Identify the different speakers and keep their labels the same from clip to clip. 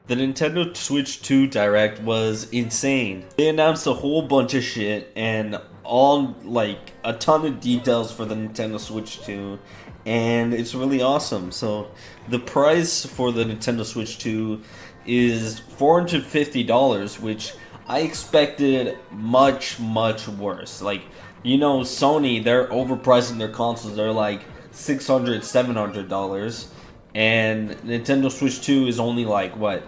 Speaker 1: The Nintendo Switch 2 Direct was insane. They announced a whole bunch of shit and all like a ton of details for the Nintendo Switch 2, and it's really awesome. So the price for the Nintendo Switch 2 is $450, which I expected much worse. Like, Sony, they're overpricing their consoles. They're like $600, $700, and Nintendo Switch 2 is only like what,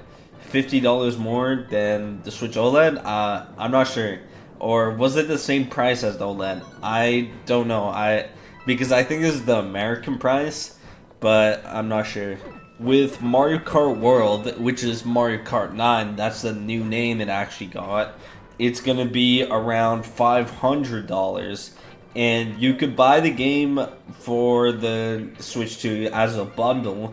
Speaker 1: $50 more than the Switch OLED? I'm not sure. Or was it the same price as the OLED? I don't know. Because I think this is the American price, but I'm not sure. With Mario Kart World, which is Mario Kart 9, that's the new name it actually got. It's gonna be around $500, and you could buy the game for the Switch 2 as a bundle.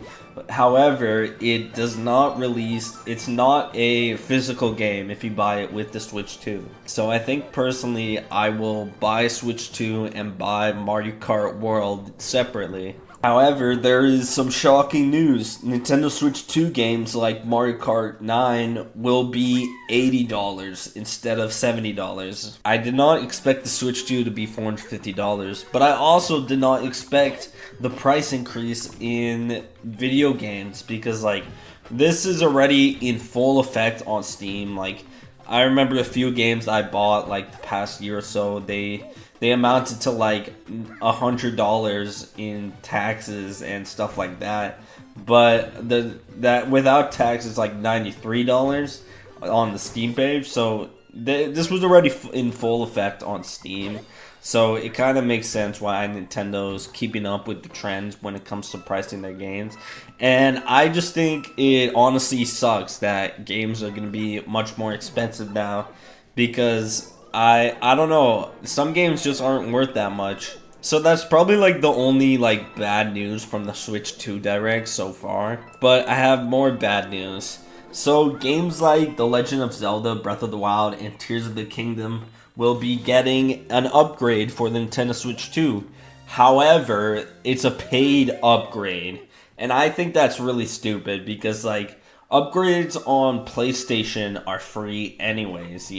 Speaker 1: However, it does not release, it's not a physical game if you buy it with the Switch 2. So I think personally I will buy Switch 2 and buy Mario Kart World separately. However, there is some shocking news. Nintendo Switch 2 games like Mario Kart 9 will be $80 instead of $70. I did not expect the Switch 2 to be $450, but I also did not expect the price increase in video games because like this is already in full effect on Steam. Like I remember a few games I bought like the past year or so, they amounted to like $100 in taxes and stuff like that. But that without tax is like $93 on the Steam page. So this was already in full effect on Steam. So it kind of makes sense why Nintendo's keeping up with the trends when it comes to pricing their games. And I just think it honestly sucks that games are going to be much more expensive now because I don't know, some games just aren't worth that much. So that's probably like the only like bad news from the Switch 2 Direct so far. But I have more bad news. So games like The Legend of Zelda Breath of the Wild and Tears of the Kingdom will be getting an upgrade for the Nintendo Switch 2. However, it's a paid upgrade. And I think that's really stupid because like upgrades on PlayStation are free anyways,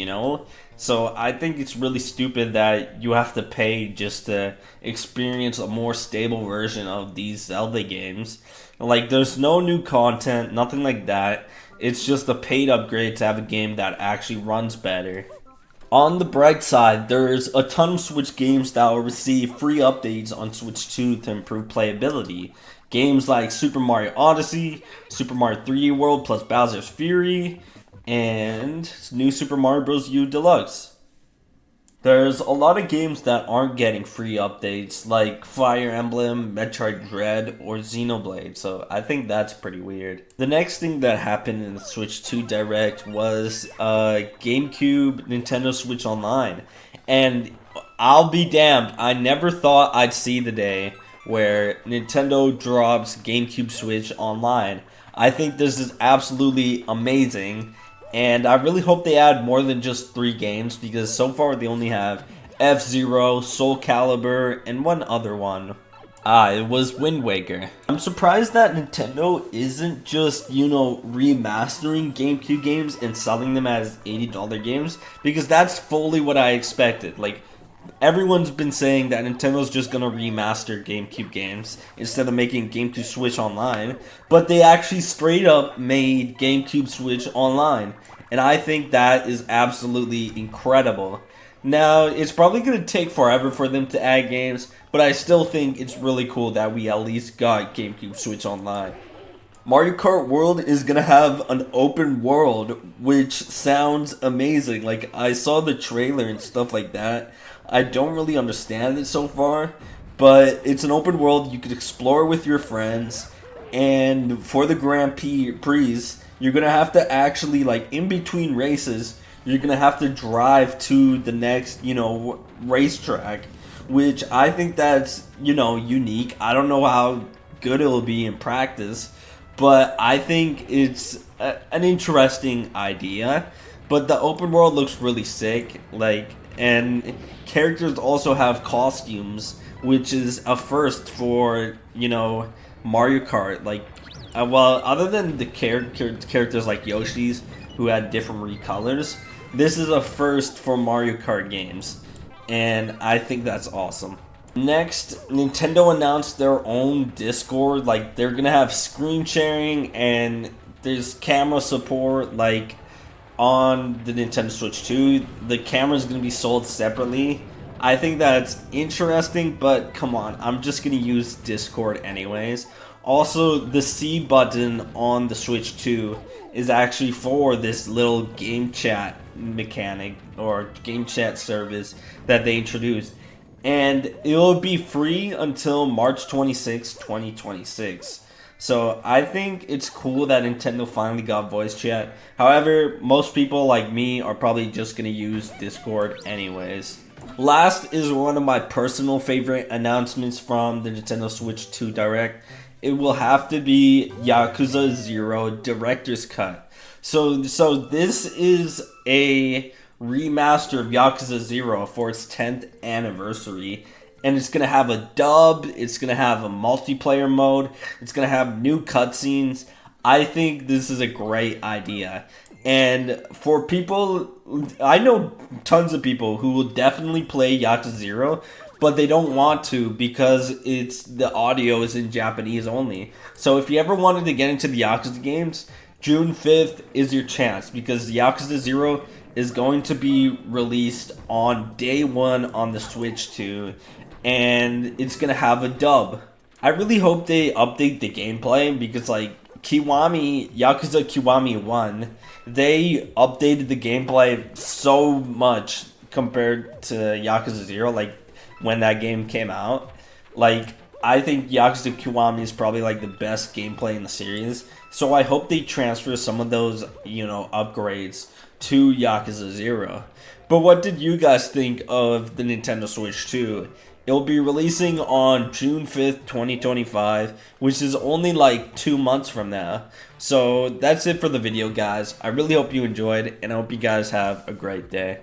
Speaker 1: So I think it's really stupid that you have to pay just to experience a more stable version of these Zelda games. Like there's no new content, nothing like that. It's just a paid upgrade to have a game that actually runs better. On the bright side, there's a ton of Switch games that will receive free updates on Switch 2 to improve playability. Games like Super Mario Odyssey, Super Mario 3D World plus Bowser's Fury, and new Super Mario Bros. U Deluxe. There's a lot of games that aren't getting free updates, like Fire Emblem, Metroid Dread, or Xenoblade, so I think that's pretty weird. The next thing that happened in the Switch 2 Direct was GameCube Nintendo Switch Online. And I'll be damned, I never thought I'd see the day where Nintendo drops GameCube Switch Online. I think this is absolutely amazing. And I really hope they add more than just 3 games because so far they only have F-Zero, Soul Calibur, and one other one. It was Wind Waker. I'm surprised that Nintendo isn't just, remastering GameCube games and selling them as $80 games because that's fully what I expected. Like, everyone's been saying that Nintendo's just gonna remaster GameCube games instead of making GameCube Switch Online, but they actually straight up made GameCube Switch Online, and I think that is absolutely incredible. Now, it's probably gonna take forever for them to add games, but I still think it's really cool that we at least got GameCube Switch Online. Mario Kart World is gonna have an open world, which sounds amazing. Like, I saw the trailer and stuff like that. I don't really understand it so far, but it's an open world you could explore with your friends, and for the Grand Prix, you're gonna have to actually, like, in between races, you're gonna have to drive to the next, racetrack, which I think that's, unique. I don't know how good it'll be in practice, but I think it's an interesting idea. But the open world looks really sick, and characters also have costumes, which is a first for, Mario Kart. Like, well, other than the characters like Yoshi's, who had different recolors, this is a first for Mario Kart games, and I think that's awesome. Next, Nintendo announced their own Discord. Like, they're gonna have screen sharing, and there's camera support. Like, on the Nintendo Switch 2, the camera is gonna be sold separately. I think that's interesting, but come on, I'm just gonna use Discord anyways. Also, the C button on the Switch 2 is actually for this little game chat mechanic or game chat service that they introduced. And it'll be free until March 26, 2026. So I think it's cool that Nintendo finally got voice chat. However, most people like me are probably just gonna use Discord anyways. Last is one of my personal favorite announcements from the Nintendo Switch 2 Direct. It will have to be Yakuza 0 Director's Cut. So this is a remaster of Yakuza 0 for its 10th anniversary. And it's going to have a dub, it's going to have a multiplayer mode, it's going to have new cutscenes. I think this is a great idea. And for people, I know tons of people who will definitely play Yakuza 0, but they don't want to because the audio is in Japanese only. So if you ever wanted to get into the Yakuza games, June 5th is your chance, because Yakuza 0 is going to be released on day 1 on the Switch 2, and it's going to have a dub. I really hope they update the gameplay, because like Yakuza Kiwami 1, they updated the gameplay so much compared to Yakuza 0, like when that game came out. Like, I think Yakuza Kiwami is probably like the best gameplay in the series. So I hope they transfer some of those, upgrades to Yakuza 0. But what did you guys think of the Nintendo Switch 2? It'll be releasing on June 5th, 2025, which is only like 2 months from now. So that's it for the video, guys. I really hope you enjoyed, and I hope you guys have a great day.